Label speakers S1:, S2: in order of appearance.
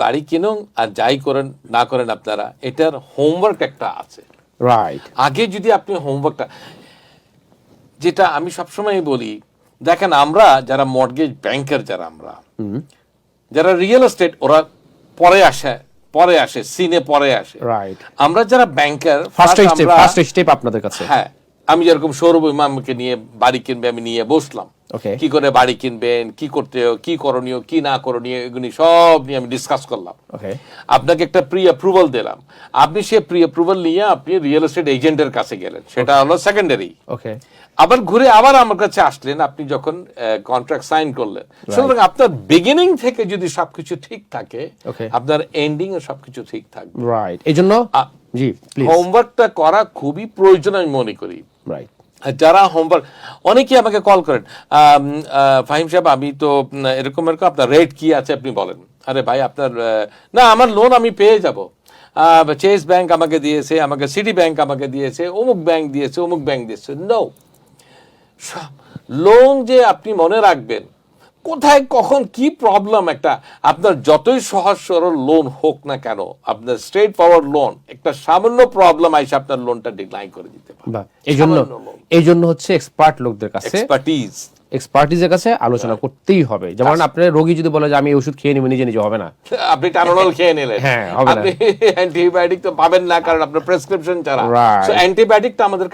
S1: বাড়ি কিনুন আর যাই করেন না করেন আপনারা, এটার হোমওয়ার্ক একটা আছে।
S2: রাইট।
S1: আগে যদি আপনি হোমওয়ার্কটা, যেটা আমি সবসময় বলি, দেখেন আমরা যারা মর্টগেজ ব্যাংকার, যারা রিয়েল এস্টেট, ওরা পরে আসে সিনে পরে আসে।
S2: রাইট।
S1: আমরা যারা ব্যাংকার
S2: ফার্স্ট স্টেপ আপনাদের কাছে।
S1: হ্যাঁ, আমি যেরকম সৌরভ ইমামকে নিয়ে বাড়ি কিনবে, আমি নিয়ে বসলাম, কি করে বাড়ি কিনবেন, কি করতে, কি করণীয়, কি না করণীয়, এগুলি সব নিয়ে আমি ডিসকাস করলাম। আপনাকে একটা প্রি অ্যাপ্রুভাল দিলাম, আপনি সে প্রি অ্যাপ্রুভাল নিয়ে আপনি রিয়েল এস্টেট এজেন্টের কাছে গেলেন, সেটা হলো সেকেন্ডারি। আবার ঘুরে আবার আমার কাছে আসলেন আপনি যখন কন্ট্রাক্ট সাইন করলেন। সুতরাং আপনার বিগিনিং থেকে যদি সবকিছু ঠিক থাকে, আপনার এন্ডিং এ সবকিছু ঠিক থাকবে।
S2: রাইট। এইজন্য জি প্লিজ
S1: হোমওয়ার্কটা করা খুবই প্রয়োজন আমি মনে করি।
S2: রাইট।
S1: যারা হোমওয়ার্ক, অনেকেই আমাকে কল করেন, ফাহিম সাহেব আমি তো এরকম আপনার রেট কি আছে আপনি বলেন। আরে ভাই আপনার না, আমার লোন আমি পেয়ে যাব, চেস ব্যাংক আমাকে দিয়েছে, আমাকে সিটি ব্যাংক আমাকে দিয়েছে, অমুক ব্যাংক দিয়েছে, অমুক ব্যাংক দিয়েছে। নো, লোন যে আপনি মনে রাখবেন কোথায় কখন কি প্রবলেম, একটা আপনার যতই সহজ সরল লোন হোক না কেন, আপনার স্ট্রেট ফরওয়ার্ড লোন, একটা সামান্য প্রবলেম আইসে আপনার লোনটা ডিক্লাইন করে দিতে পারে।
S2: এই জন্য হচ্ছে এক্সপার্ট লোকদের কাছে, এক্সপার্টিজের কাছে আলোচনা করতেই হবে। যেমন আপনার রোগী যদি বলে যে আমি ওষুধ খেয়ে নিব, নিজে নিজে হবে না।
S1: আপনি টানোডল খেয়ে নিলেন,
S2: হ্যাঁ হবে না।
S1: আপনি অ্যান্টিবায়োটিক তো পাবেন না, কারণ আপনার প্রেসক্রিপশন ছাড়া। অ্যান্টিবায়োটিকটা আমাদের